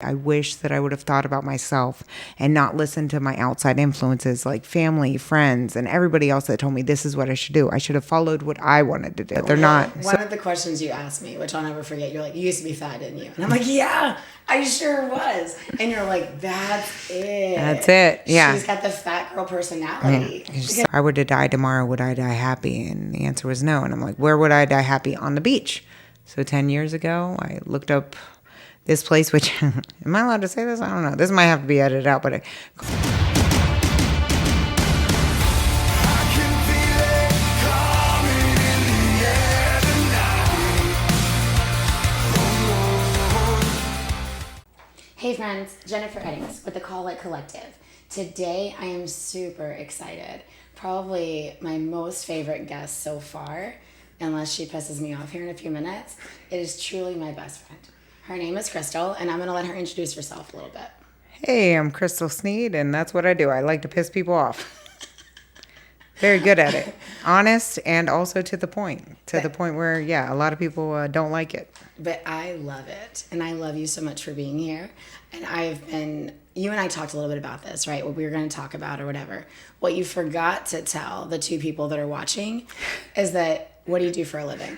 I wish that I would have thought about myself and not listened to my outside influences like family, friends, and everybody else that told me this is what I should do. I should have followed what I wanted to do. They're not. One of the questions you asked me, which I'll never forget, you're like, you used to be fat, didn't you? And I'm like, yeah, I sure was. And you're like, that's it. That's it. Yeah. She's got the fat girl personality. If I were to die tomorrow, would I die happy? And the answer was no. And I'm like, where would I die happy? On the beach. So 10 years ago, I looked up this place, which, am I allowed to say this? I don't know. This might have to be edited out, but Hey friends, Jennifer Eddings with the Call It Collective. Today I am super excited. Probably my most favorite guest so far, unless she pisses me off here in a few minutes. It is truly my best friend. Her name is Crystal, and I'm going to let her introduce herself a little bit. hey, I'm Crystal Snead, and that's what I do. I like to piss people off. Very good at it. Honest and also to the point. To the point where, yeah, a lot of people don't like it. But I love it, and I love you so much for being here. And you and I talked a little bit about this, right? What we were going to talk about or whatever. What you forgot to tell the two people that are watching is that, what do you do for a living?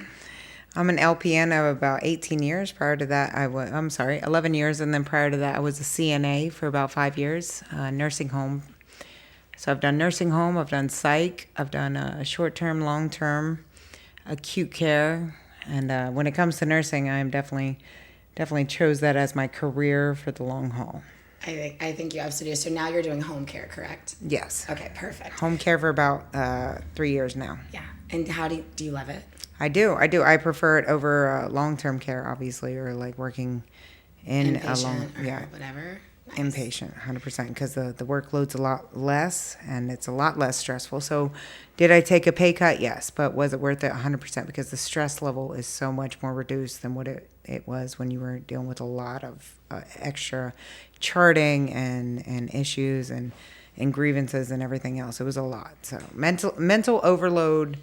I'm an LPN of about 18 years. Prior to that, 11 years. And then prior to that, I was a CNA for about 5 years, nursing home. So I've done nursing home, I've done psych, I've done short-term, long-term, acute care. And when it comes to nursing, I'm definitely chose that as my career for the long haul. I think you absolutely do. So now you're doing home care, correct? Yes. Okay, perfect. Home care for about 3 years now. Yeah. And how do you love it? I do. I prefer it over long-term care, obviously, or like working in whatever. Nice. Inpatient, 100%, because the workload's a lot less and it's a lot less stressful. So did I take a pay cut? Yes. But was it worth it? 100%, because the stress level is so much more reduced than what it was when you were dealing with a lot of extra charting and issues and grievances and everything else. It was a lot. So mental overload,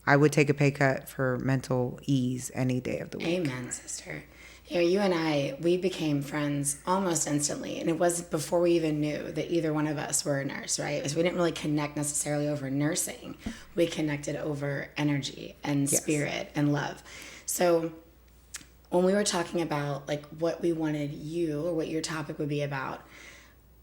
I would take a pay cut for mental ease any day of the week. Amen, sister. You and I, we became friends almost instantly. And it was before we even knew that either one of us were a nurse, right? So we didn't really connect necessarily over nursing. We connected over energy and spirit and love. So when we were talking about like what we wanted you or what your topic would be about,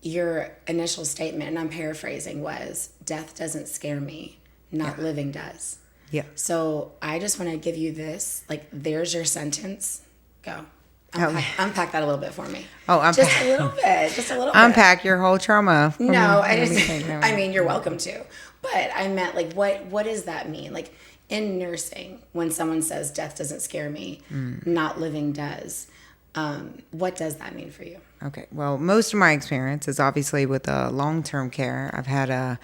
your initial statement, and I'm paraphrasing, was death doesn't scare me, not living does. Yeah. So I just want to give you this, like, there's your sentence. Go. Unpack that a little bit for me. Just a little bit. Unpack your whole trauma. No, I mean, you're welcome to. But I meant, like, what does that mean? Like, in nursing, when someone says death doesn't scare me, not living does, what does that mean for you? Okay. Well, most of my experience is obviously with long-term care. I've had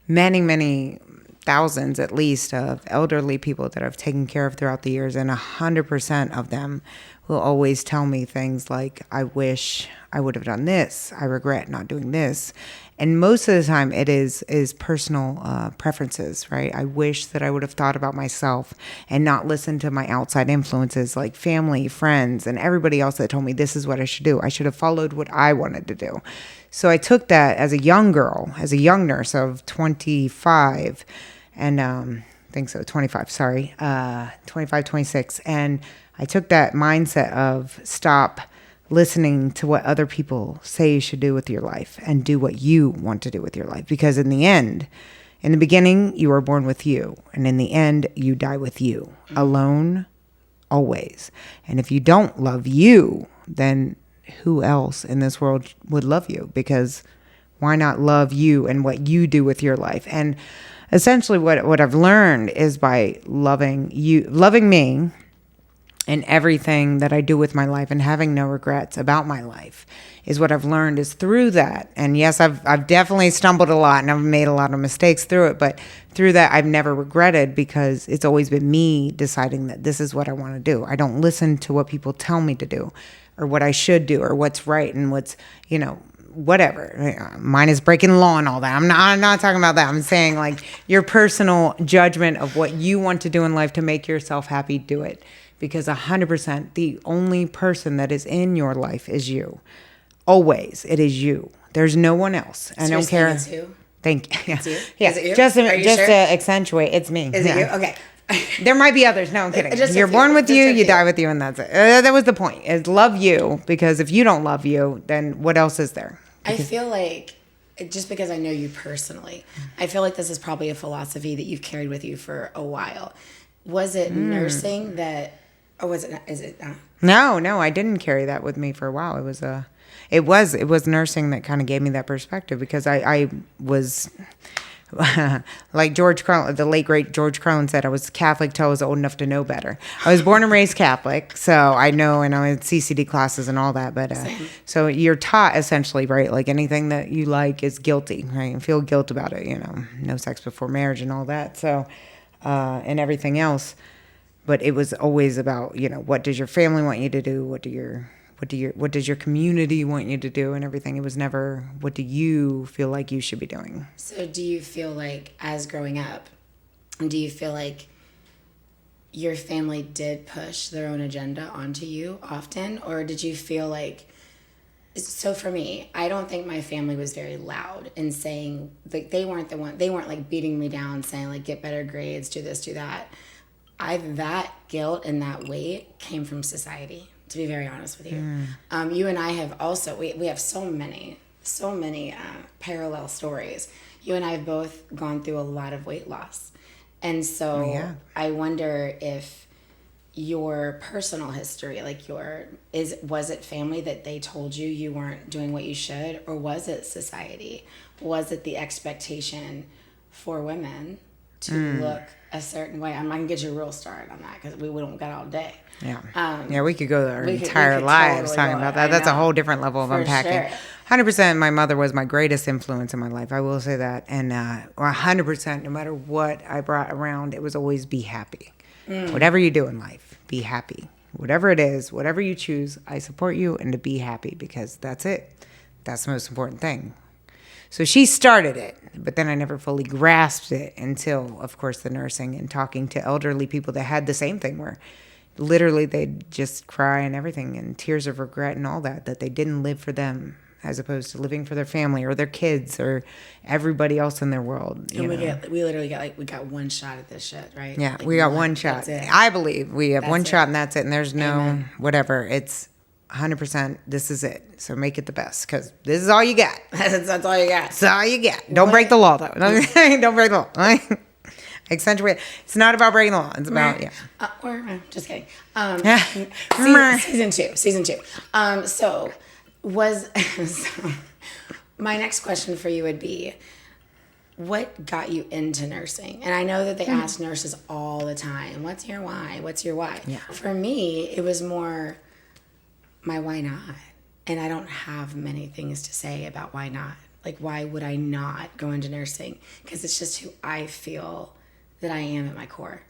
many thousands at least of elderly people that I've taken care of throughout the years, and 100% of them will always tell me things like, I wish I would have done this, I regret not doing this. And most of the time it is personal preferences, right? I wish that I would have thought about myself and not listened to my outside influences like family, friends, and everybody else that told me this is what I should do. I should have followed what I wanted to do. So I took that as a young girl, as a young nurse of 25, and 25, 26. And I took that mindset of stop listening to what other people say you should do with your life and do what you want to do with your life. Because in the beginning, you were born with you. And in the end, you die with you. Alone, always. And if you don't love you, then who else in this world would love you? Because why not love you and what you do with your life? And essentially what I've learned is by loving me and everything that I do with my life and having no regrets about my life is what I've learned is through that. And yes, I've definitely stumbled a lot and I've made a lot of mistakes through it, but through that I've never regretted because it's always been me deciding that this is what I want to do. I don't listen to what people tell me to do or what I should do or what's right and what's, whatever. Mine is breaking the law and all that. I'm not talking about that. I'm saying like your personal judgment of what you want to do in life to make yourself happy, do it. Because 100%, the only person that is in your life is you. Always. It is you. There's no one else. I don't care. It's you? Thank you. It's you? Yeah. Is it you? Just sure? to accentuate, it's me. Is it you? Okay. There might be others. No, I'm kidding. Just a You're few. born with Just you, a you few. die with you, and that's it. That was the point, is love you, because if you don't love you, then what else is there? I feel like, just because I know you personally, I feel like this is probably a philosophy that you've carried with you for a while. Was it nursing that, or was it, is it not? No, I didn't carry that with me for a while. It was nursing that kind of gave me that perspective, because I was like George Carlin, the late great George Carlin said, I was Catholic till I was old enough to know better. I was born and raised Catholic, so I know, and I had CCD classes and all that. But so you're taught essentially, right? Like anything that you like is guilty, right? And feel guilt about it, no sex before marriage and all that. So and everything else. But it was always about, what does your family want you to do? What does your community want you to do, and everything? It was never, what do you feel like you should be doing? So do you feel like, as growing up, do you feel like your family did push their own agenda onto you often? Or did you feel like, so for me, I don't think my family was very loud in saying, like, they weren't like beating me down saying, like, get better grades, do this, do that. That guilt and that weight came from society, to be very honest with you. You and I have also, we have so many parallel stories. You and I have both gone through a lot of weight loss. And so I wonder if your personal history, like was it family that they told you weren't doing what you should, or was it society? Was it the expectation for women to look a certain way? I'm not gonna get you a real start on that, because we don't got all day. Yeah, we could go our entire lives totally talking about that. That's a whole different level of unpacking. Sure. 100%, my mother was my greatest influence in my life. I will say that. And 100%, no matter what I brought around, it was always be happy. Whatever you do in life, be happy. Whatever it is, whatever you choose, I support you, and to be happy, because that's it. That's the most important thing. So she started it, but then I never fully grasped it until, of course, the nursing and talking to elderly people that had the same thing, where literally they'd just cry and everything, and tears of regret and all that they didn't live for them, as opposed to living for their family or their kids or everybody else in their world. And we literally got one shot at this shit, right? Yeah, like we got one shot. I believe we have one shot, and that's it. And there's no whatever. It's 100%. This is it. So make it the best, because this is all you got. That's all you got. That's all you got. Don't break the law, though. Don't break the law. Accentuate. It's not about breaking the law. It's about just kidding. Season two. So my next question for you would be, what got you into nursing? And I know that they ask nurses all the time, what's your why? What's your why? Yeah. For me, it was more my why not. And I don't have many things to say about why not. Like, why would I not go into nursing? Because it's just who I feel that I am at my core.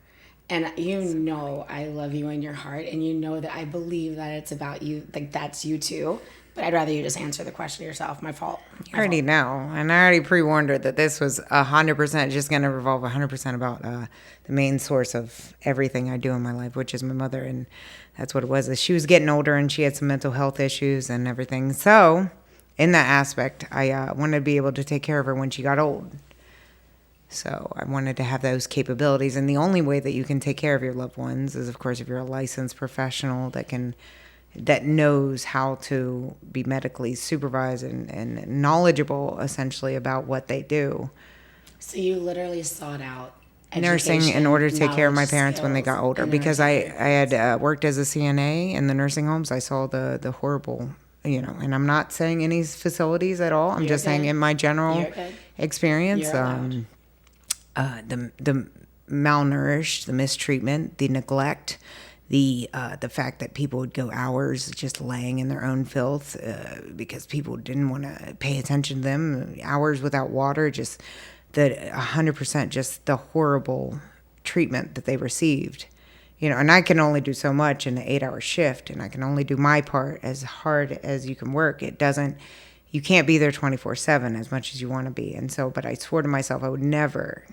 And I love you in your heart, and you know that I believe that it's about you, like that's you too. But I'd rather you just answer the question yourself. My fault. I already know. And I already pre-warned her that this was 100% just going to revolve 100% about the main source of everything I do in my life, which is my mother. And that's what it was. Is she was getting older, and she had some mental health issues and everything. So in that aspect, I wanted to be able to take care of her when she got old. So I wanted to have those capabilities. And the only way that you can take care of your loved ones is, of course, if you're a licensed professional that knows how to be medically supervised and knowledgeable, essentially, about what they do. So you literally sought out nursing in order to take care of my parents when they got older, because I had worked as a CNA in the nursing homes. I saw the horrible, and I'm not saying any facilities at all. I'm just saying in my general experience, the malnourished, the mistreatment, the neglect, the fact that people would go hours just laying in their own filth because people didn't want to pay attention to them, hours without water, just 100% just the horrible treatment that they received. And I can only do so much in an 8-hour shift, and I can only do my part as hard as you can work. You can't be there 24/7 as much as you want to be. And so, but I swore to myself I would never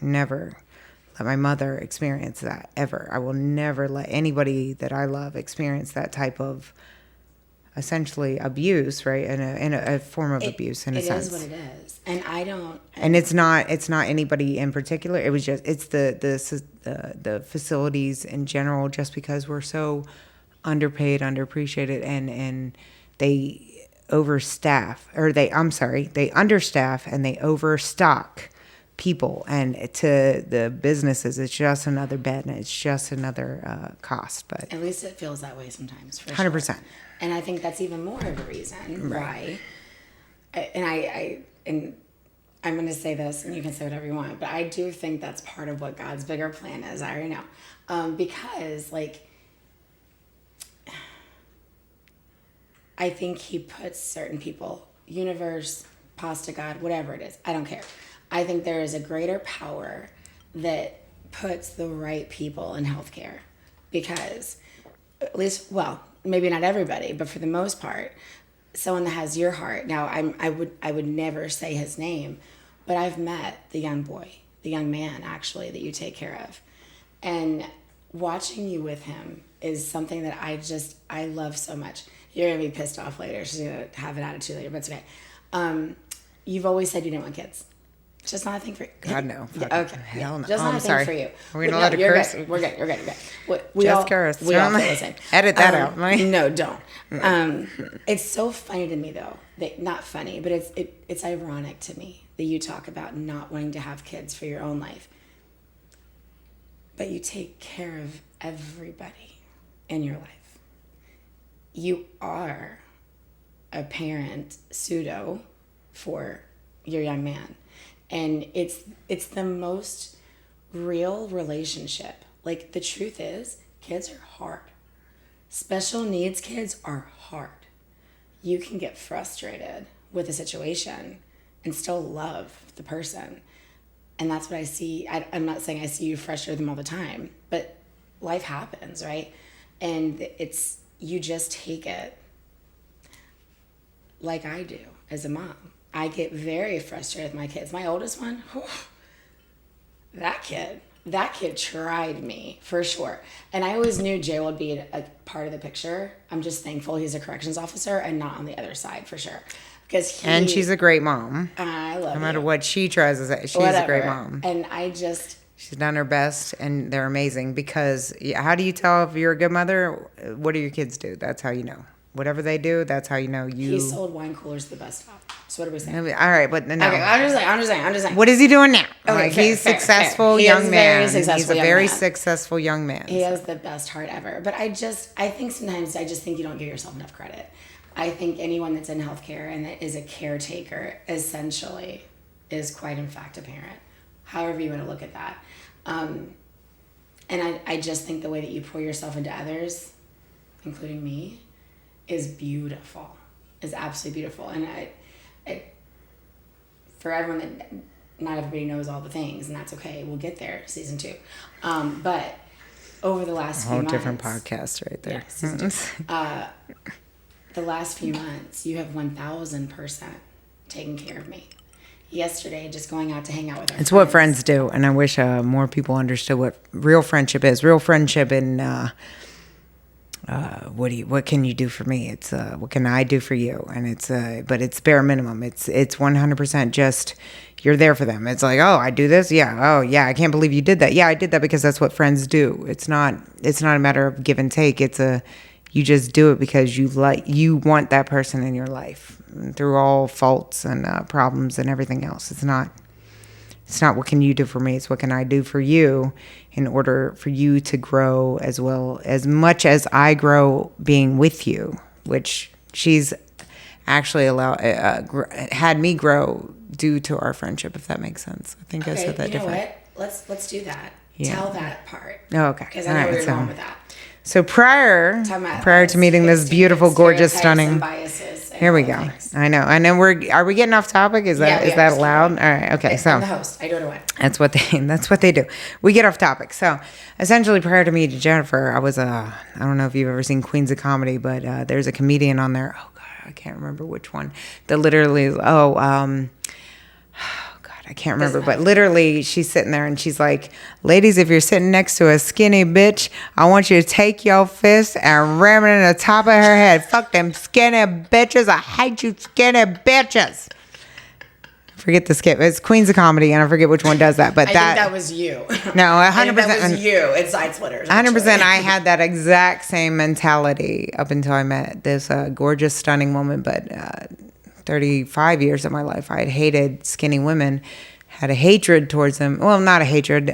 let my mother experience that ever. I will never let anybody that I love experience that type of essentially abuse, right? In a form of abuse, in a sense. It is what it is, and I don't. And it's not anybody in particular. It was just it's the facilities in general. Just because we're so underpaid, underappreciated, and they overstaff, or they understaff and they overstock people, and to the businesses it's just another bed and it's just another cost. But at least it feels that way sometimes, for 100%. sure. And I think that's even more of a reason why. And I'm going to say this, and you can say whatever you want, but I do think that's part of what God's bigger plan is. I already know, because like, I think He puts certain people, universe, pasta God, whatever it is, I don't care. I think there is a greater power that puts the right people in healthcare, because at least, well, maybe not everybody, but for the most part, someone that has your heart. Now, I would never say his name, but I've met the young man actually that you take care of, and watching you with him is something that I love so much. You're gonna be pissed off later. She's gonna have an attitude later, but it's okay. You've always said you didn't want kids. It's just not a thing for you. God, no. Okay. Hell no. Just not a thing for you. Are we not allowed to curse? Good. We're good. You're good. We all curse. We all feel the same. Edit that out. No, don't. It's so funny to me though. Not funny, but it's ironic to me that you talk about not wanting to have kids for your own life, but you take care of everybody in your life. You are a parent pseudo for your young man. And it's the most real relationship. Like, the truth is, kids are hard. Special needs kids are hard. You can get frustrated with a situation and still love the person. And that's what I see. I'm not saying I see you frustrate them all the time, but life happens, right? And you just take it like I do as a mom. I get very frustrated with my kids. My oldest one, that kid tried me for sure. And I always knew Jay would be a part of the picture. I'm just thankful he's a corrections officer and not on the other side for sure. And she's a great mom. I love her. No matter what she tries to say, she's a great mom. And she's done her best, and they're amazing. Because how do you tell if you're a good mother? What do your kids do? That's how you know. Whatever they do, that's how you know you. He sold wine coolers to the bus stop. So what are we saying? All right, but no. Okay, I'm just saying. What is he doing now? Okay, he's successful young man. He's a very man. Successful young man. He has the best heart ever. But I think sometimes I just think you don't give yourself enough credit. I think anyone that's in healthcare and that is a caretaker essentially is quite in fact a parent. However you want to look at that. And I just think the way that you pour yourself into others, including me, is beautiful. Is absolutely beautiful. And for everyone that not everybody knows all the things, and that's okay. We'll get there, season 2. But over the last few months, different podcast right there. Yeah, season 2. The last few months, you have 1,000% taken care of me. Yesterday, just going out to hang out with our friends. It's what friends do, and I wish more people understood what real friendship is. Real friendship and what can you do for me? It's what can I do for you? And but it's bare minimum. It's 100% just you're there for them. It's like, oh, I do this, yeah. Oh, yeah, I can't believe you did that. Yeah, I did that because that's what friends do. It's not a matter of give and take. You just do it because you want that person in your life through all faults and problems and everything else. It's not what can you do for me? It's what can I do for you in order for you to grow as much as I grow being with you, which she's actually had me grow due to our friendship, if that makes sense. I think I said that different. You know what? Let's do that. Yeah. Tell that part. Oh, okay. Because I know where you're going with that. So prior to meeting this beautiful, gorgeous, stunning. Here we go. I know. Are we getting off topic? Is that allowed? All right. Okay. So I'm the host. I do it away. That's what they do. We get off topic. So essentially, prior to meeting Jennifer, I was I don't know if you've ever seen Queens of Comedy, but there's a comedian on there. Oh God, I can't remember which one. That literally is. I I can't remember, but literally she's sitting there and she's like, ladies, if you're sitting next to a skinny bitch, I want you to take your fist and ram it in the top of her head. Fuck them skinny bitches. I hate you skinny bitches. Forget the skip. It's Queens of Comedy, and I forget which one does that. But I think that was you. No, 100%. That was you. It's Side Splitters. 100%. I had that exact same mentality up until I met this gorgeous, stunning woman. But 35 years of my life, I had hated skinny women, had a hatred towards them. Well, not a hatred.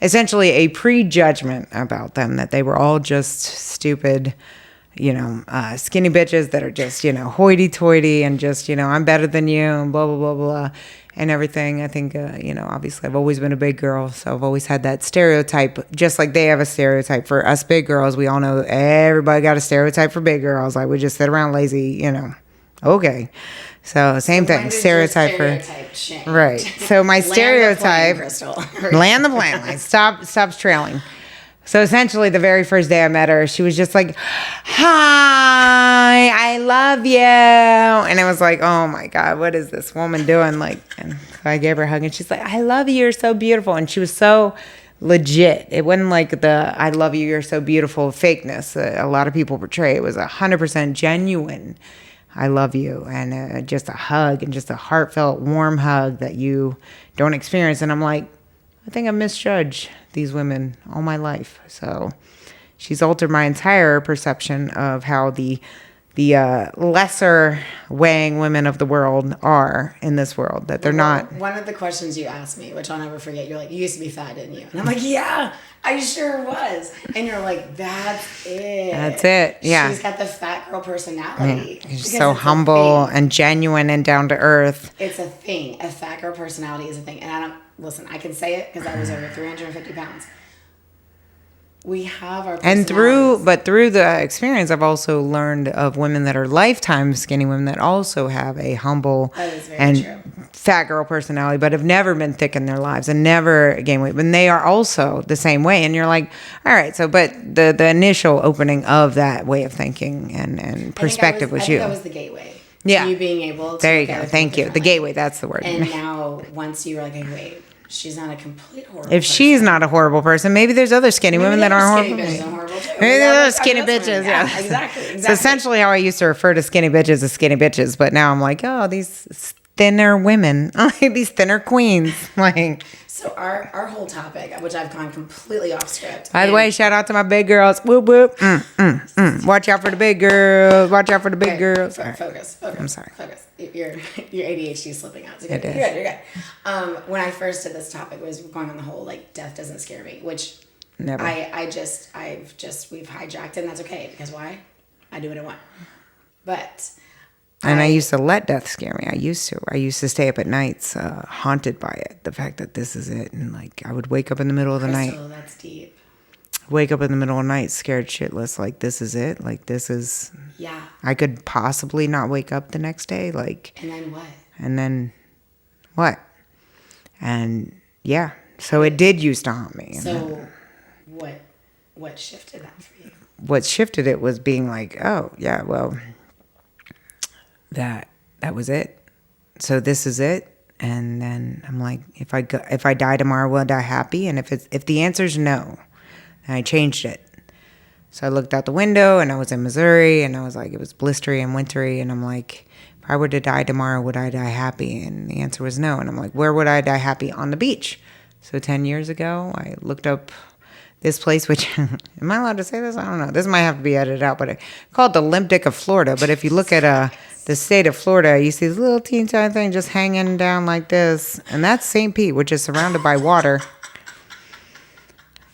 Essentially a prejudgment about them, that they were all just stupid, skinny bitches that are just, hoity-toity and just, I'm better than you and blah, blah, blah, blah, and everything. I think, obviously I've always been a big girl, so I've always had that stereotype, just like they have a stereotype for us big girls. We all know everybody got a stereotype for big girls. Like, we just sit around lazy, Okay. So same thing, stereotype for, change? Right. So my stereotype, land the plane, like stops trailing. So essentially, the very first day I met her, she was just like, hi, I love you. And I was like, oh my God, what is this woman doing? Like, and so I gave her a hug and she's like, I love you, you're so beautiful. And she was so legit. It wasn't like the I love you, you're so beautiful fakeness that a lot of people portray. It was 100% genuine. I love you. And just a hug, and just a heartfelt, warm hug that you don't experience. And I'm like, I think I misjudged these women all my life. So she's altered my entire perception of how the lesser weighing women of the world are in this world, that they're not. One of the questions you asked me, which I'll never forget, you're like, you used to be fat, didn't you? And I'm like, yeah, I sure was. And you're like, that's it. That's it. Yeah. She's got the fat girl personality. She's so humble and genuine and down to earth. It's a thing. A fat girl personality is a thing. And listen, I can say it because I was over 350 pounds. We have our personalities. And through the experience, I've also learned of women that are lifetime skinny women that also have a humble and true. Fat girl personality, but have never been thick in their lives and never gained weight. But they are also the same way. And you're like, all right, so, but the initial opening of that way of thinking and perspective was you. I think that was the gateway. Yeah. You being able to. There you go. Thank you. The gateway, that's the word. And now, once you were like, hey, wait. She's not a complete horrible If she's not a horrible person, maybe there's other skinny women that aren't horrible. Skinny bitches are horrible too. Maybe there's other skinny bitches. Yeah, exactly. So essentially how I used to refer to skinny bitches as skinny bitches, but now I'm like, oh, these thinner women, these thinner queens. Like, so our whole topic, which I've gone completely off script. By the way, shout out to my big girls. Whoop, whoop. Watch out for the big girls. Watch out for the big girls. Focus. I'm sorry. Focus. Your ADHD is slipping out. So it is. You're good. When I first did this topic, was going on the whole like death doesn't scare me, which never. We've hijacked it, and that's okay because why? I do what I want. But. And I used to let death scare me. I used to stay up at nights, haunted by it. The fact that this is it, and like I would wake up in the middle of the night. That's deep. Wake up in the middle of the night, scared shitless. Like this is it. Like this is. Yeah. I could possibly not wake up the next day. Like. And then what? And then, what? And yeah, so it did used to haunt me. So, what shifted that for you? What shifted it was being like, oh yeah, well. That was it. So this is it. And then I'm like, if I die tomorrow, will I die happy? And if the answer is no, then I changed it. So I looked out the window and I was in Missouri and I was like, it was blistery and wintry. And I'm like, if I were to die tomorrow, would I die happy? And the answer was no. And I'm like, where would I die happy? On the beach. So 10 years ago, I looked up this place, which, am I allowed to say this? I don't know. This might have to be edited out, but it's called the Limp Dick of Florida. But if you look at the state of Florida, you see this little teeny tiny thing just hanging down like this. And that's St. Pete, which is surrounded by water.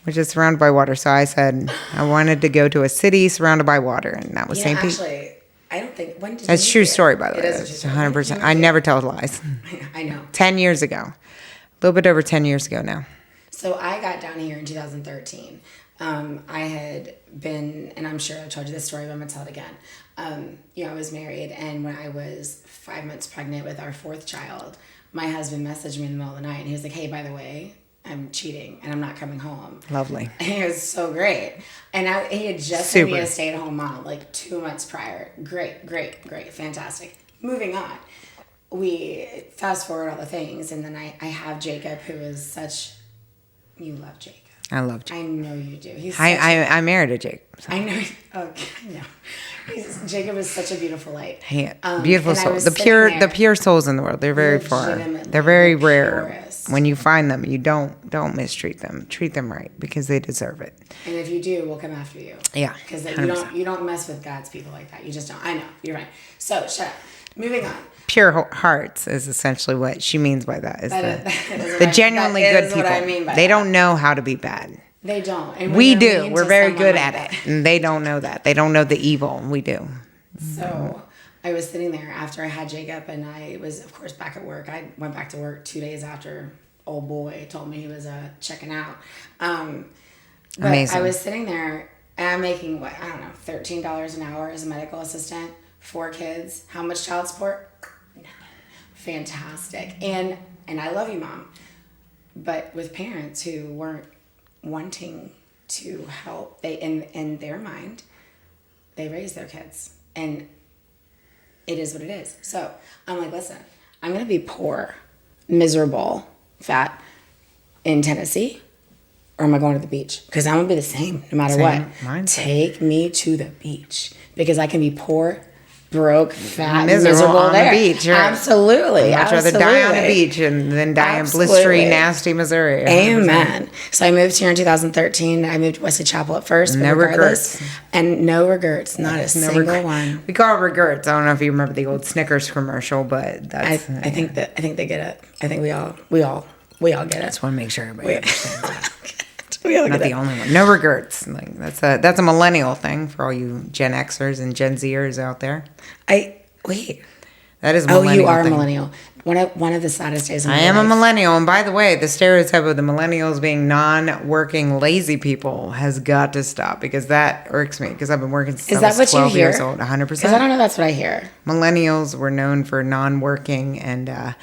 So I said I wanted to go to a city surrounded by water, and that was St. Pete. Actually, I don't think, when did that's you true story, by the way. It's 100%. I never tell lies. I know. 10 years ago. A little bit over 10 years ago now. So I got down here in 2013. I had been, and I'm sure I've told you this story, but I'm going to tell it again. I was married, and when I was 5 months pregnant with our fourth child, my husband messaged me in the middle of the night, and he was like, hey, by the way, I'm cheating, and I'm not coming home. Lovely. And it was so great. And he had just made me a stay-at-home mom, like 2 months prior. Great, fantastic. Moving on. we fast forward all the things, and then I have Jacob, who is such. You love Jacob. I love Jacob. I know you do. I married a Jacob. So. I know. Okay, I know. Jacob is such a beautiful light. Beautiful soul. The pure souls in the world. They're very far. They're very rare. Purest. When you find them, you don't mistreat them. Treat them right because they deserve it. And if you do, we'll come after you. Yeah. Because you don't mess with God's people like that. You just don't. I know. You're right. So shut up. Moving on. Pure hearts is essentially what she means by that. The genuinely good people. What I mean by they don't know how to be bad. They don't. And we do. We're very good at it. And they don't know that. They don't know the evil. We do. So I was sitting there after I had Jacob, and I was, of course, back at work. I went back to work 2 days after old boy told me he was checking out. But amazing. I was sitting there, and I'm making, $13 an hour as a medical assistant, 4 kids. How much child support? Fantastic. And I love you, Mom. But with parents who weren't wanting to help, they in their mind, they raise their kids. And it is what it is. So I'm like, listen, I'm going to be poor, miserable, fat in Tennessee, or am I going to the beach? Because I'm going to be the same no matter what. Mindset. Take me to the beach because I can be poor, broke, fat, miserable on there. The beach. Right? Absolutely. I'd rather die on the beach than die in blistery, nasty Missouri. 100%. Amen. So I moved here in 2013. I moved to Wesley Chapel at first. No regrets. And no regrets. Not a single one. We call it regrets. I don't know if you remember the old Snickers commercial, but that's. I think they get it. I think we all get it. Just want to make sure everybody understands that. Not the only one. No regrets. Like that's a millennial thing for all you Gen Xers and Gen Zers out there. That is a millennial. Oh, you are a millennial. One of the saddest days of my life. I am a millennial, and by the way, the stereotype of the millennials being non-working lazy people has got to stop because that irks me. Because I've been working since I was 12 years old. 100%. Because I don't know. That's what I hear. Millennials were known for non-working and.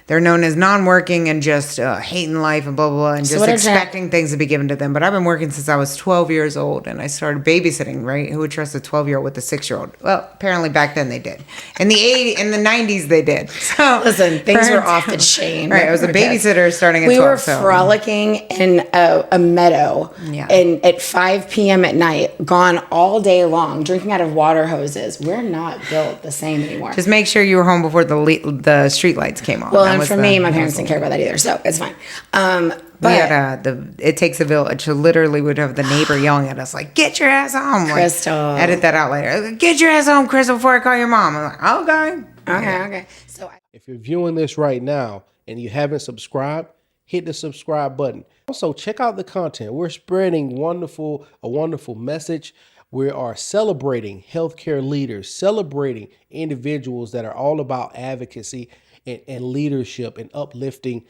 They're known as non-working and just hating life and blah, blah, blah, and just expecting things to be given to them. But I've been working since I was 12 years old, and I started babysitting, right? Who would trust a 12-year-old with a 6-year-old? Well, apparently back then they did. In the 90s, they did. So listen, things were off the chain. Right, I was a babysitter starting at 12. We were frolicking in a meadow and at 5 p.m. at night, gone all day long, drinking out of water hoses. We're not built the same anymore. Just make sure you were home before the street lights came on. Well, and for me, my parents didn't care about that either, so it's fine. But we had it takes a village. So literally, we'd have the neighbor yelling at us like, "Get your ass home, Crystal." Like, edit that out later. Get your ass home, Crystal, before I call your mom. I'm like, okay. So if you're viewing this right now and you haven't subscribed, hit the subscribe button. Also, check out the content. We're spreading a wonderful message. We are celebrating healthcare leaders, celebrating individuals that are all about advocacy and leadership and uplifting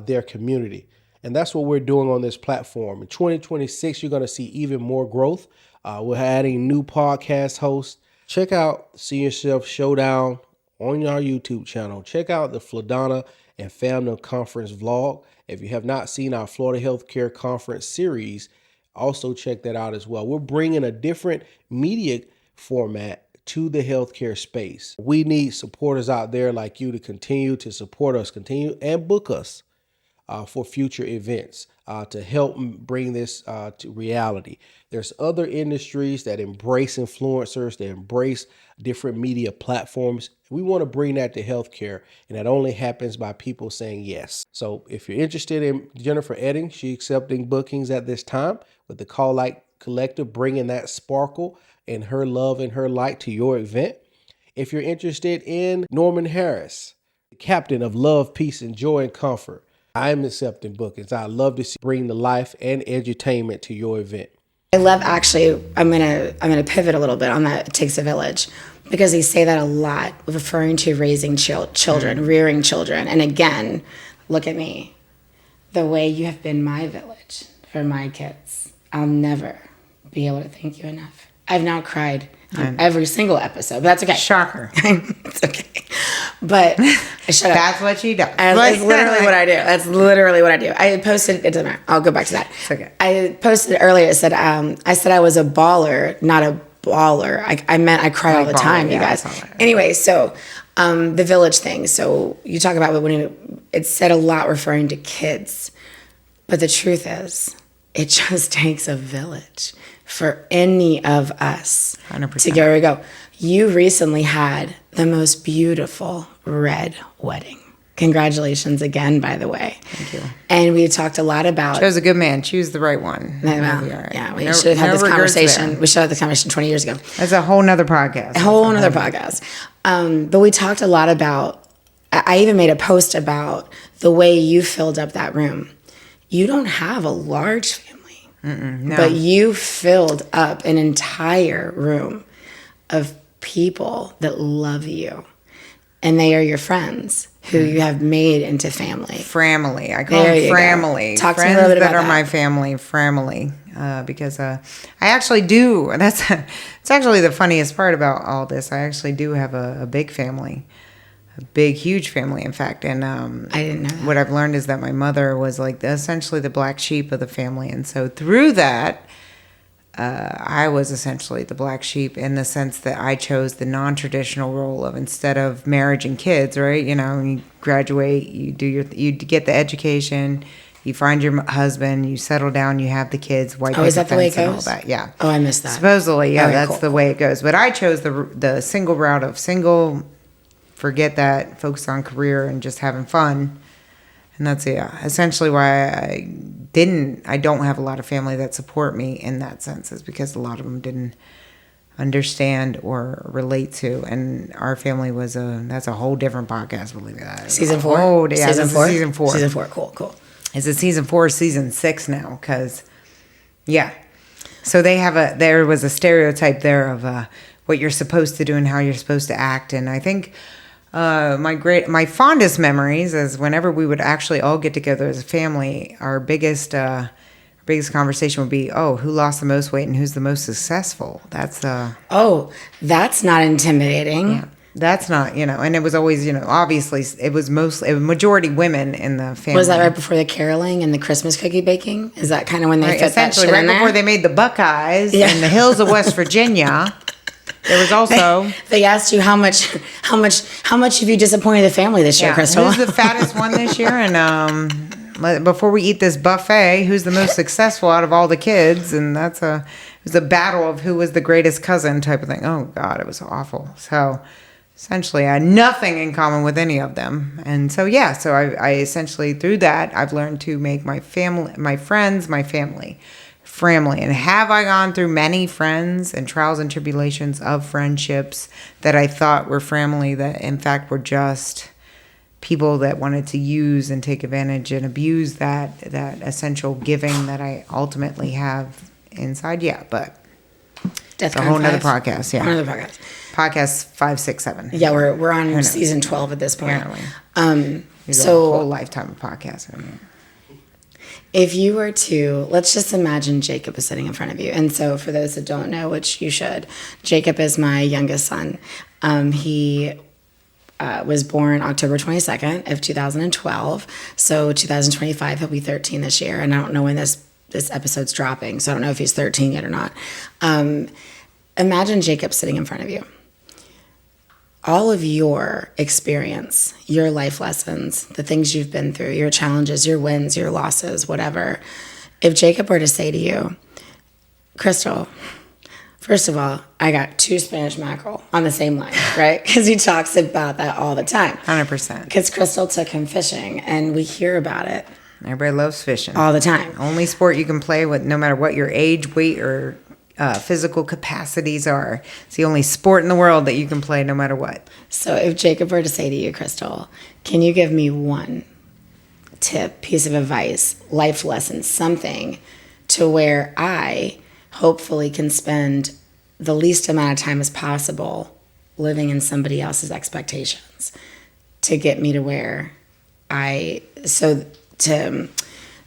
their community. And that's what we're doing on this platform. In 2026, you're going to see even more growth. We're adding new podcast hosts. Check out See Yourself Showdown on our YouTube channel. Check out the Florida and Family Conference vlog. If you have not seen our Florida Healthcare Conference series, also check that out as well. We're bringing a different media format to the healthcare space. We need supporters out there like you to continue to support us, continue and book us for future events to help bring this to reality. There's other industries that embrace influencers, that embrace different media platforms. We want to bring that to healthcare, and that only happens by people saying yes. So if you're interested in Jennifer Edding, she's accepting bookings at this time with the Call Light Collective, bringing that sparkle and her love and her light to your event. If you're interested in Norman Harris, the captain of Love, Peace, and Joy and Comfort, I'm accepting bookings. I'd love to bring the life and edutainment to your event. I love, actually, I'm gonna pivot a little bit on that. It takes a village, because they say that a lot, referring to raising children, rearing children. And again, look at me, the way you have been my village for my kids. I'll never be able to thank you enough. I've now cried on every single episode, but that's okay. Shocker. It's okay. But shut up. That's what she does. That's literally what I do. That's literally what I do. I posted, it doesn't matter. I'll go back to that. It's okay. I posted earlier, it said, I said I was a baller, not a baller. I meant I cry all the time, you guys. Anyway, so The village thing. So you talk about when it said a lot referring to kids, but the truth is, it just takes a village for any of us 100%. to go where we go. You recently had the most beautiful red wedding. Congratulations again, by the way. Thank you. And we talked a lot about... Chose a good man. Choose the right one. Yeah, we should have had this conversation. We should have had this conversation 20 years ago. That's a whole nother podcast. A whole nother podcast. But we talked a lot about... I even made a post about the way you filled up that room. You don't have a large family, no. but you filled up an entire room of people that love you. And they are your friends who you have made into family. Family. I call them family. Talk Friends to me a little bit that about are my family. Family. Because I actually do. It's actually the funniest part about all this. I actually do have a big family. A big, huge family, in fact. And I didn't know that. What I've learned is that my mother was like essentially the black sheep of the family. And so through that, I was essentially the black sheep in the sense that I chose the non-traditional role of, instead of marriage and kids, right? You know, you graduate, you get the education, you find your husband, you settle down, you have the kids, white picket is that the way it fence and all goes? that. Yeah. Oh, I missed that. Supposedly, yeah, Okay, that's cool. the way it goes. But I chose the single route of forget that, focus on career and just having fun. And that's essentially why I don't have a lot of family that support me in that sense, is because a lot of them didn't understand or relate to. And our family that's a whole different podcast, believe me. Season 4? Oh, yeah, Season 4? Season 4. Season 4, cool. Is it season 4 or season 6 now? Because, yeah. So there was a stereotype there of what you're supposed to do and how you're supposed to act. And I think my fondest memories is whenever we would actually all get together as a family, our biggest conversation would be, who lost the most weight and who's the most successful. That's that's not intimidating. Yeah. That's not, and it was always, obviously it was majority women in the family. Was that right before the caroling and the Christmas cookie baking? Is that kind of when they fit that shit right in there? before they made the Buckeyes in the hills of West Virginia. There was also they asked you how much have you disappointed the family this year, Crystal? Who's the fattest one this year? And before we eat this buffet, who's the most successful out of all the kids? And it was a battle of who was the greatest cousin type of thing. Oh God, it was awful. So essentially, I had nothing in common with any of them. And so I essentially, through that, I've learned to make my family, my friends, my family. And have I gone through many friends and trials and tribulations of friendships that I thought were family that in fact were just people that wanted to use and take advantage and abuse that essential giving that I ultimately have inside? Yeah, but Death a whole nother podcast. Yeah, another podcast. Podcast 5, 6, 7. Yeah, we're on season 12 at this point. Apparently. So a whole lifetime of podcasts. I mean. If you were to, let's just imagine Jacob is sitting in front of you. And so for those that don't know, which you should, Jacob is my youngest son. He was born October 22nd of 2012. So 2025, he'll be 13 this year. And I don't know when this episode's dropping, so I don't know if he's 13 yet or not. Imagine Jacob sitting in front of you. All of your experience, your life lessons, the things you've been through, your challenges, your wins, your losses, whatever. If Jacob were to say to you, Crystal, first of all, I got 2 Spanish mackerel on the same line, right? Because he talks about that all the time. 100%. Because Crystal took him fishing, and we hear about it. Everybody loves fishing. All the time. Only sport you can play with, no matter what your age, weight, or physical capacities are. It's the only sport in the world that you can play no matter what. So if Jacob were to say to you, Crystal, can you give me one tip, piece of advice, life lesson, something to where I hopefully can spend the least amount of time as possible living in somebody else's expectations to get me to where to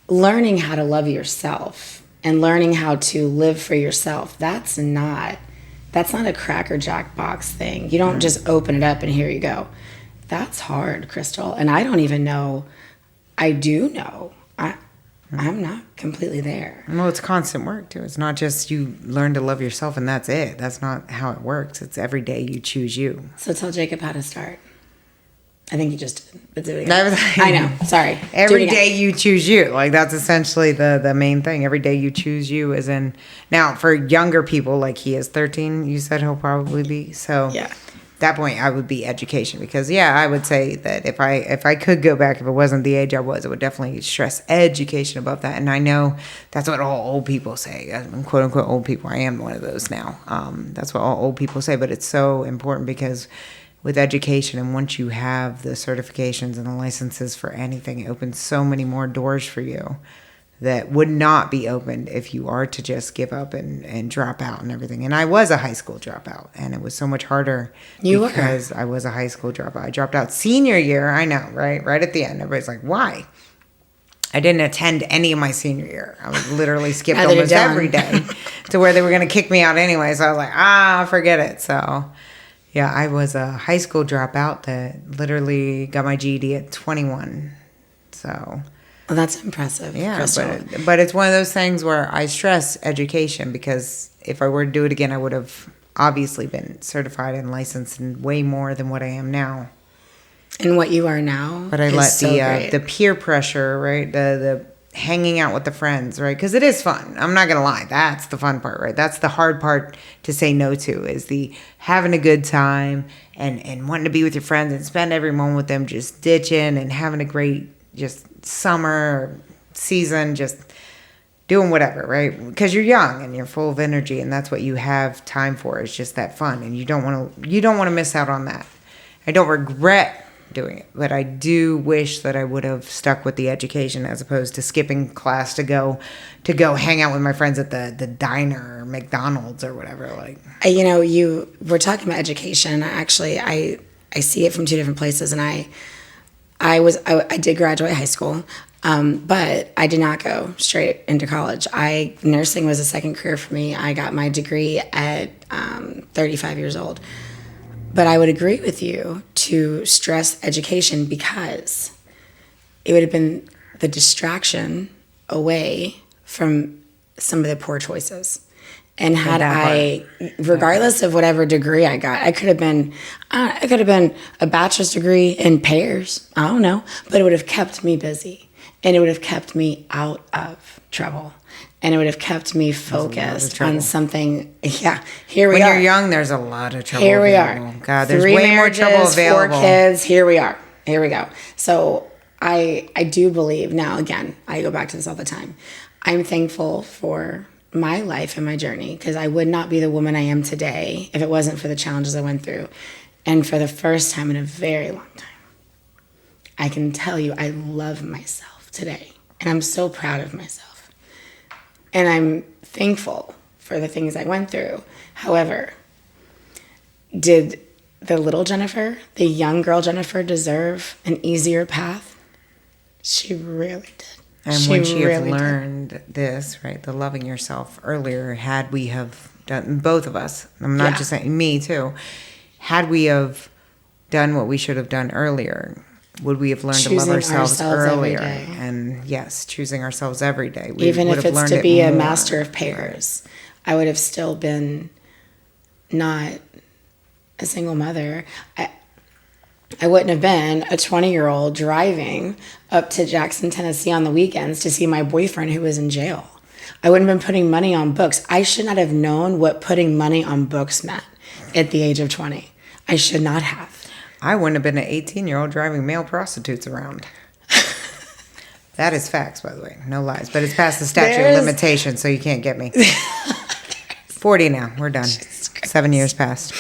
learning how to love yourself and learning how to live for yourself, that's not a Cracker Jack box thing. You don't just open it up and here you go. That's hard, Crystal. And I don't even know. I do know. I'm not completely there. Well, it's constant work, too. It's not just you learn to love yourself and that's it. That's not how it works. It's every day you choose you. So tell Jacob how to start. I think you just did. But do it That again. was- I know. Sorry. Do Every it again. day you choose you. Like that's essentially the main thing. Every day you choose you is in. Now for younger people, like he is 13, you said he'll probably be. So Yeah. at that point I would be education, because I would say that if I could go back, if it wasn't the age I was, I would definitely stress education above that. And I know that's what all old people say. Quote unquote old people. I am one of those now. That's what all old people say, but it's so important because with education, and once you have the certifications and the licenses for anything, it opens so many more doors for you that would not be opened if you are to just give up and drop out and everything. And I was a high school dropout, and it was so much harder because I was a high school dropout. I dropped out senior year. I know, right? Right at the end. Everybody's like, why? I didn't attend any of my senior year. I was literally skipped almost every day to where they were going to kick me out anyway. So I was like, forget it. So yeah, I was a high school dropout that literally got my GED at 21. So Well, that's impressive. yeah, Crystal. but it's one of those things where I stress education, because if I were to do it again, I would have obviously been certified and licensed in way more than what I am now. And what you are now. But I is let so great. the peer pressure, right? The hanging out with the friends, right? Because it is fun. I'm not gonna lie, that's the fun part, right? That's the hard part to say no to, is the having a good time and wanting to be with your friends and spend every moment with them, just ditching and having a great just summer season, just doing whatever, right? Because you're young and you're full of energy, and that's what you have time for, is just that fun, and you don't want to miss out on that. I don't regret doing it, but I do wish that I would have stuck with the education as opposed to skipping class to go hang out with my friends at the diner or McDonald's or whatever. Like, You were talking about education. Actually, I see it from two different places, and I did graduate high school, but I did not go straight into college. Nursing was a second career for me. I got my degree at 35 years old. But I would agree with you to stress education, because it would have been the distraction away from some of the poor choices. And had regardless of whatever degree I got, it could have been a bachelor's degree in pears. I don't know, but it would have kept me busy, and it would have kept me out of trouble. And it would have kept me focused on something. Yeah, here we are. when you're young, there's a lot of trouble. Here we available. are. God, there's 3 way more trouble marriages, available. 4 kids. Here we are. Here we go. So I do believe now. Again, I go back to this all the time. I'm thankful for my life and my journey, because I would not be the woman I am today if it wasn't for the challenges I went through. And for the first time in a very long time, I can tell you I love myself today, and I'm so proud of myself. And I'm thankful for the things I went through. However, did the little Jennifer, the young girl Jennifer, deserve an easier path? She really did. And would she have learned this, right? The loving yourself earlier, had we have done, both of us, I'm not just saying me too, had we have done what we should have done earlier, would we have learned to love ourselves earlier? And yes, choosing ourselves every day. We Even if it's to be a master of pears, pears, I would have still been not a single mother. I wouldn't have been a 20-year-old driving up to Jackson, Tennessee on the weekends to see my boyfriend who was in jail. I wouldn't have been putting money on books. I should not have known what putting money on books meant at the age of 20. I should not have. I wouldn't have been an 18-year-old driving male prostitutes around. That is facts, by the way. No lies. But it's past the statute of limitations, so you can't get me. 40 now. We're done. 7 years passed.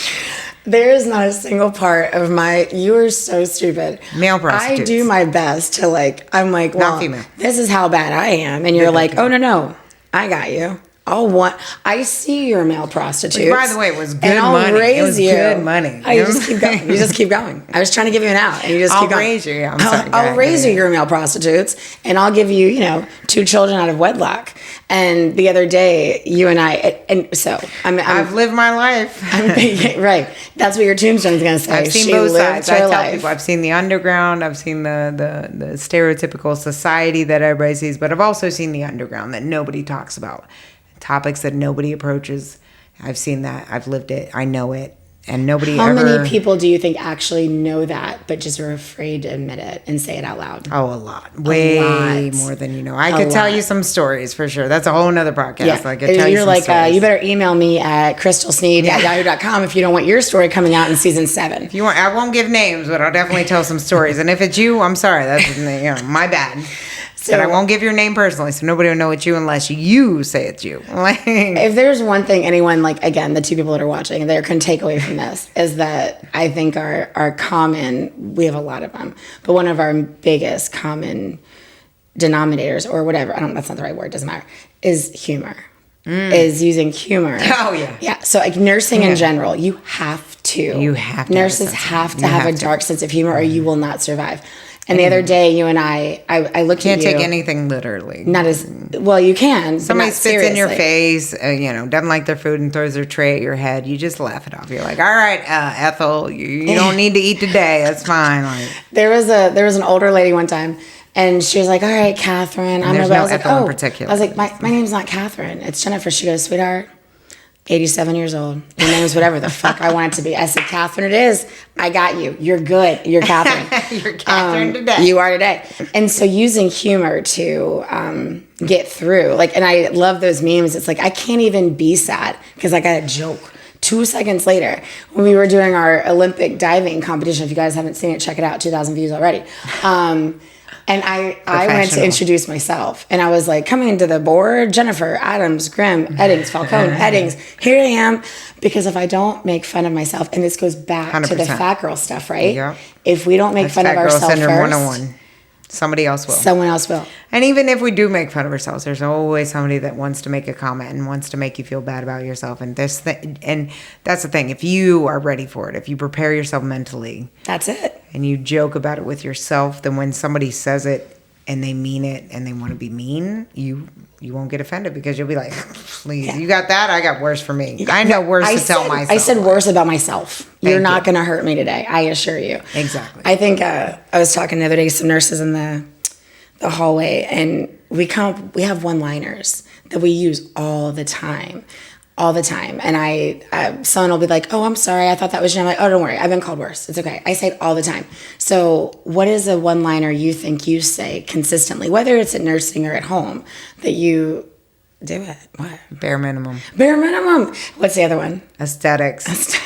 There is not a single part of you are so stupid. Male prostitutes. I do my best to I'm like, well, Not female. This is how bad I am. And you're like, oh, no, I got you. I see your male prostitutes. Which, by the way, it was good and I'll money. Raise it was you. good money. Oh, you just keep going. You just keep going. I was trying to give you an out, and you just keep going. I'll raise you. Yeah, I'm sorry. I'll raise you your male prostitutes, and I'll give you, 2 children out of wedlock. And the other day, you and I've lived my life. Right. That's what your tombstone's going to say. I've seen both sides. I tell people I've seen the underground. I've seen the stereotypical society that everybody sees, but I've also seen the underground that nobody talks about. Topics that nobody approaches. I've seen that. I've lived it. I know it. And nobody How ever... many people do you think actually know that, but just are afraid to admit it and say it out loud? Oh, a lot. Way more than you know. I could tell you some stories for sure. That's a whole nother podcast. Yeah. I could tell you some stories. You better email me at crystalsnead@yahoo.com if you don't want your story coming out in season 7. If you want, I won't give names, but I'll definitely tell some stories. And if it's you, I'm sorry. That's my bad. So I won't give your name personally, so nobody will know it's you unless you say it's you. If there's one thing anyone, like, again, the 2 people that are watching, they can take away from this is that I think our common, we have a lot of them, but one of our biggest common denominators or whatever, that's not the right word, doesn't matter, is humor. Is using humor. Oh, yeah. Yeah. So, like, nursing in general, you have to. Nurses have to have a dark sense of humor or you will not survive. And the other day, you and I looked at you. Can't take anything literally. Not as well. You can. Somebody spits in your face, doesn't like their food and throws their tray at your head. You just laugh it off. You're like, all right, Ethel, you don't need to eat today. That's fine. Like, there was an older lady one time, and she was like, all right, Catherine. There's no Ethel in particular. I was like, my name's not Catherine. It's Jennifer. She goes, sweetheart, 87 years old. Your name's whatever the fuck I want it to be. I said, Catherine, it is. I got you. You're good. You're Catherine. You're Catherine today. You are today. And so using humor to get through. Like, and I love those memes. It's like, I can't even be sad because I got a joke. 2 seconds later, when we were doing our Olympic diving competition, if you guys haven't seen it, check it out. 2,000 views already. And I went to introduce myself. And I was like, coming into the board, Jennifer, Adams, Grimm, Eddings, Falcone, Eddings. Here I am. Because if I don't make fun of myself, and this goes back 100%. to the fat girl stuff, right? Yeah. If we don't make fun of ourselves first, 101. Somebody else will. Someone else will. And even if we do make fun of ourselves, there's always somebody that wants to make a comment and wants to make you feel bad about yourself. And and that's the thing. If you are ready for it, if you prepare yourself mentally, that's it. And you joke about it with yourself, then when somebody says it and they mean it and they want to be mean, you won't get offended because you'll be like, please, you got that? I got worse for me. I know worse to tell myself. I said worse about myself. You're not going to hurt me today. I assure you. Exactly. I think I was talking the other day to some nurses in the hallway, and we have one-liners that we use all the time. And someone will be like, oh, I'm sorry, I thought that was you. I'm like, oh, don't worry, I've been called worse. It's okay. I say it all the time. So what is a one-liner you think you say consistently, whether it's at nursing or at home, that you do it? What? Bare minimum. Bare minimum. What's the other one? Aesthetics.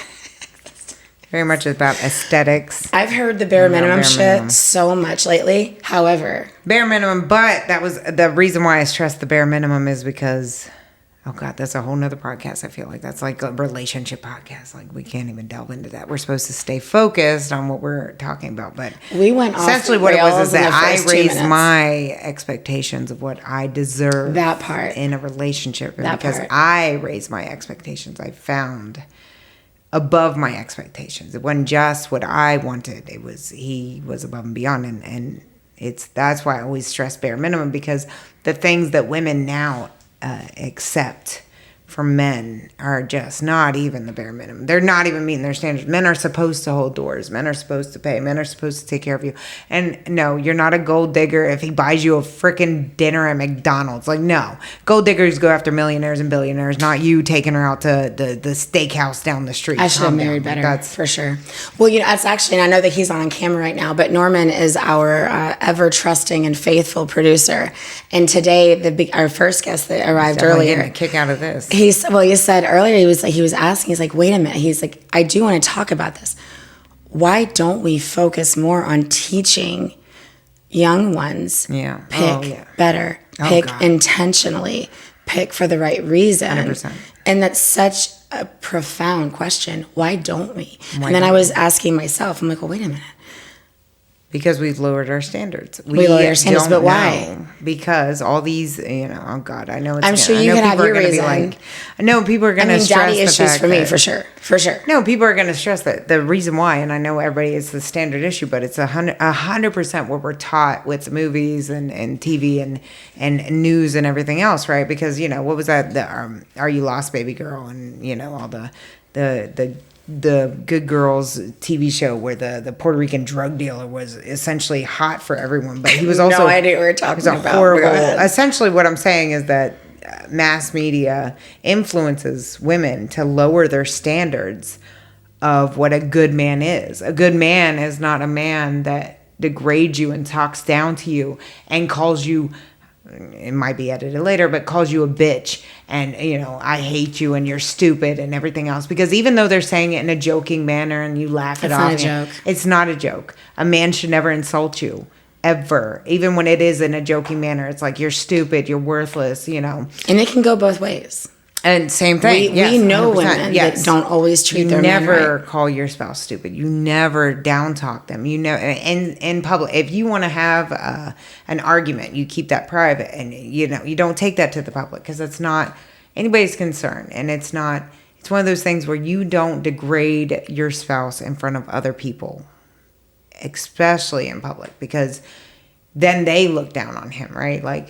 Very much about aesthetics. I've heard the bare minimum shit so much lately. However, bare minimum, but that was the reason why I stressed the bare minimum is because, oh God, that's a whole nother podcast. I feel like that's like a relationship podcast. Like we can't even delve into that. We're supposed to stay focused on what we're talking about, but we went off essentially what it was is that I raised my expectations of what I deserve. That part in a relationship, because I raised my expectations. I found above my expectations. It wasn't just what I wanted. He was above and beyond, and that's why I always stress bare minimum, because the things that women now accept from men are just not even the bare minimum. They're not even meeting their standards. Men are supposed to hold doors. Men are supposed to pay. Men are supposed to take care of you. And no, you're not a gold digger if he buys you a freaking dinner at McDonald's. Like, no. Gold diggers go after millionaires and billionaires, not you taking her out to the steakhouse down the street. I should have married better. That's for sure. Well, that's actually, and I know that he's on camera right now, but Norman is our ever trusting and faithful producer. And today, our first guest that arrived earlier. Getting a kick out of this. You said earlier, he was asking, he's like, wait a minute. He's like, I do want to talk about this. Why don't we focus more on teaching young ones? Yeah. Pick better, pick intentionally, pick for the right reason. 100%. And that's such a profound question. Why don't we? And then I was asking myself, I'm like, well, wait a minute. Because we've lowered our standards. We lowered our standards, but why? Because all these, oh God, I know it's. I'm sure you can have your reason. I know people are going to stress daddy issues for me, for sure. No, people are going to stress that the reason why, and I know everybody is the standard issue, but it's 100% what we're taught with movies and TV and news and everything else, right? Because what was that? Are You Lost, Baby Girl, and all the Good Girls TV show where the Puerto Rican drug dealer was essentially hot for everyone, but he was also no idea what we're talking about. Horrible. Essentially, what I'm saying is that mass media influences women to lower their standards of what a good man is. A good man is not a man that degrades you and talks down to you and calls you, it might be edited later, but calls you a bitch and, I hate you and you're stupid and everything else. Because even though they're saying it in a joking manner and you laugh it off. It's not a joke. It's not a joke. A man should never insult you. Ever. Even when it is in a joking manner. It's like, you're stupid, you're worthless, And it can go both ways. And same thing. We know women that don't always treat their men right. You never call your spouse stupid. You never down talk them. You know, in public, if you want to have an argument, you keep that private, and you don't take that to the public because it's not anybody's concern, and it's not. It's one of those things where you don't degrade your spouse in front of other people, especially in public, because then they look down on him, right? Like,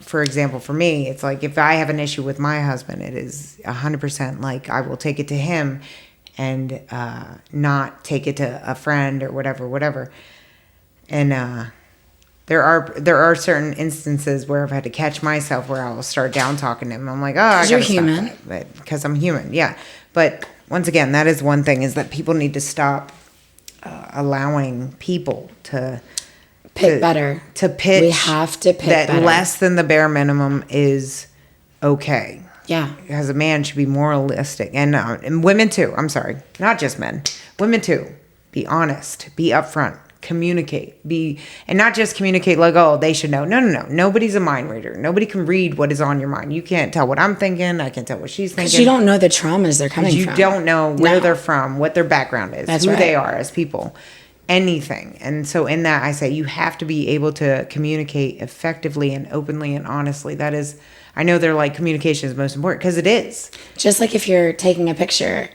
for example, for me, it's like if I have an issue with my husband, it is 100% like I will take it to him and not take it to a friend or whatever. And there are certain instances where I've had to catch myself where I will start down talking to him. I'm like, oh, I gotta stop that. Because I'm human, yeah. But once again, that is one thing, is that people need to stop allowing people to pick better. To pitch. We have to pick that better. Less than the bare minimum is okay. Yeah. Because a man should be moralistic. And women too. I'm sorry. Not just men. Women too. Be honest. Be upfront. Communicate. And not just communicate like, oh, they should know. No. Nobody's a mind reader. Nobody can read what is on your mind. You can't tell what I'm thinking. I can't tell what she's thinking. Because you don't know the traumas they're coming from. You don't know where they're from, what their background is, That's who right. they are as people. Anything. And so in that, I say you have to be able to communicate effectively and openly and honestly. That is, I know they're like, communication is most important, because it is. Just like if you're taking a picture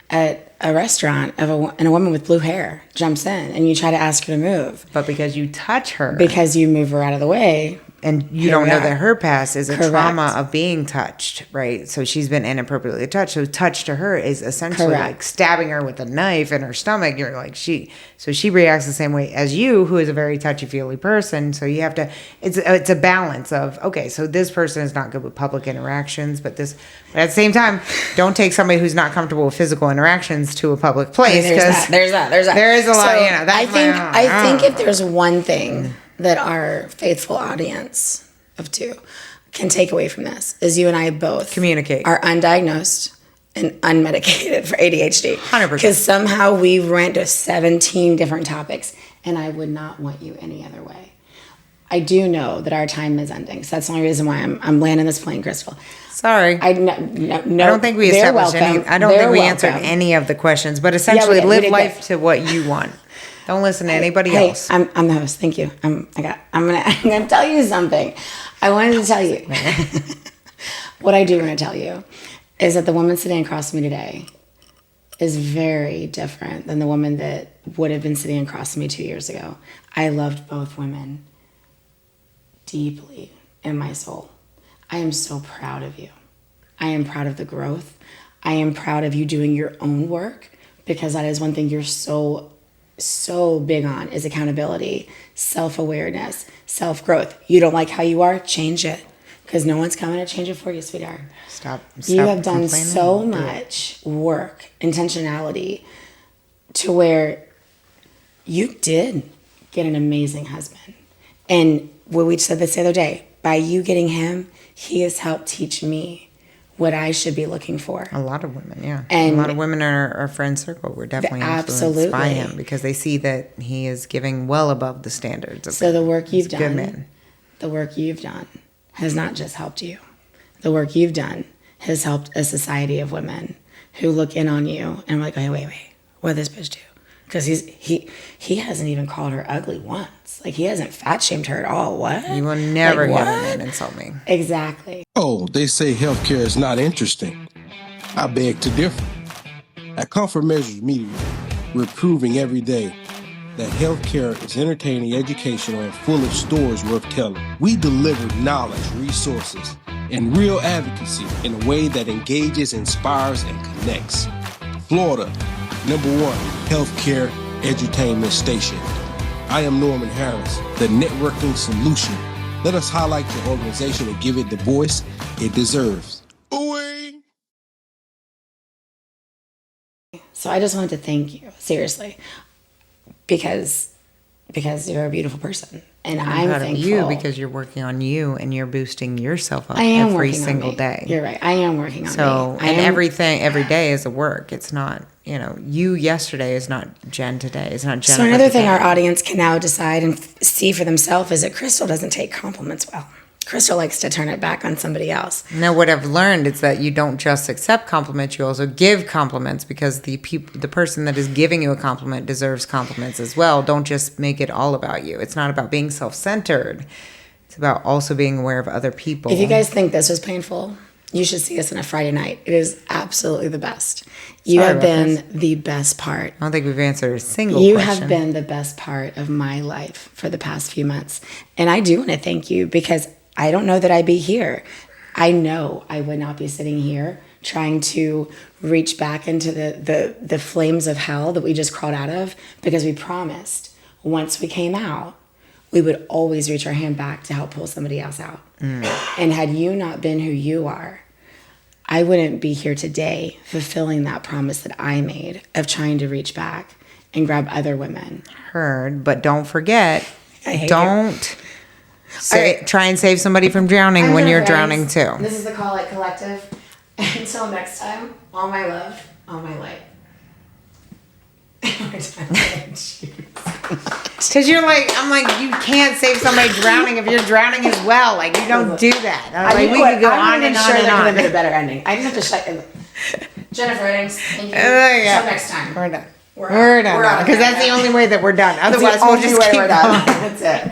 at a restaurant and a woman with blue hair jumps in and you try to ask her to move. But because you touch her. Because you move her out of the way. And you don't know that her past is a Correct. trauma of being touched, right? So she's been inappropriately touched. So touch to her is essentially Correct. like stabbing her with a knife in her stomach. You're like, so she reacts the same way as you, who is a very touchy-feely person. So you have to, it's a balance of, okay, so this person is not good with public interactions, but at the same time, don't take somebody who's not comfortable with physical interactions to a public place. There's that. There is a lot, so I think if there's one thing that our faithful audience of two can take away from this, is you and I both communicate, are undiagnosed and unmedicated for ADHD. 100%. Because somehow we ran to 17 different topics, and I would not want you any other way. I do know that our time is ending, so that's the only reason why I'm landing this plane, Crystal. Sorry. I don't think we established any. I don't think we answered any of the questions, but essentially live life to what you want. Don't listen to anybody else. I'm the host. Thank you. I'm gonna tell you something. I wanted to tell you. What I do want to tell you is that the woman sitting across from me today is very different than the woman that would have been sitting across from me 2 years ago. I loved both women deeply in my soul. I am so proud of you. I am proud of the growth. I am proud of you doing your own work, because that is one thing you're so big on, is accountability, self-awareness, self-growth. You don't like how you are, change it, because no one's coming to change it for you, sweetheart. Stop You have done so much work, intentionality, to where you did get an amazing husband. And what we said this the other day, by you getting him, he has helped teach me what I should be looking for. A lot of women, yeah. And a lot of women in our friend circle were definitely influenced by him, because they see that he is giving well above the standards. So the work you've done, good man. The work you've done has not just helped you. The work you've done has helped a society of women who look in on you and are like, wait, what did this bitch do? Because he hasn't even called her ugly once. Like, he hasn't fat shamed her at all. What? You will never hear a man insult me. Exactly. Oh, they say healthcare is not interesting. I beg to differ. At Comfort Measures Media, we're proving every day that healthcare is entertaining, educational, and full of stories worth telling. We deliver knowledge, resources, and real advocacy in a way that engages, inspires, and connects. Florida, #1 healthcare edutainment station. I am Norman Harris, the networking solution. Let us highlight your organization and give it the voice it deserves. Ooh-wee. So I just wanted to thank you, seriously, because you're a beautiful person, and I'm proud thankful of you because you're working on you and you're boosting yourself up I am every working single on me. day. You're right. I am working on So, me. and everything, every day is a work. It's not, you yesterday is not Jen today. It's not Jen. So another thing our audience can now decide and see for themselves is that Crystal doesn't take compliments well. Crystal likes to turn it back on somebody else. No, what I've learned is that you don't just accept compliments, you also give compliments, because the person that is giving you a compliment deserves compliments as well. Don't just make it all about you. It's not about being self-centered. It's about also being aware of other people. If you guys think this was painful, you should see us on a Friday night. It is absolutely the best. You have been the best part. I don't think we've answered a single You question. have been the best part of my life for the past few months. And I do want to thank you, because I don't know that I'd be here. I know I would not be sitting here trying to reach back into the flames of hell that we just crawled out of, because we promised once we came out, we would always reach our hand back to help pull somebody else out. And had you not been who you are, I wouldn't be here today fulfilling that promise that I made of trying to reach back and grab other women. Heard, but don't forget, I hate don't try and save somebody from drowning when you're drowning too. This is the Call It Collective. Until next time, all my love, all my light. Because I'm like, you can't save somebody drowning if you're drowning as well. Like, you don't do that. We could go on and on and there could have been on. a better ending. I just have to shut. Jennifer, thank you. Yeah. Until next time. We're done. We're done. Because that's the only way that we're done. Otherwise, we'll just keep going. That's it.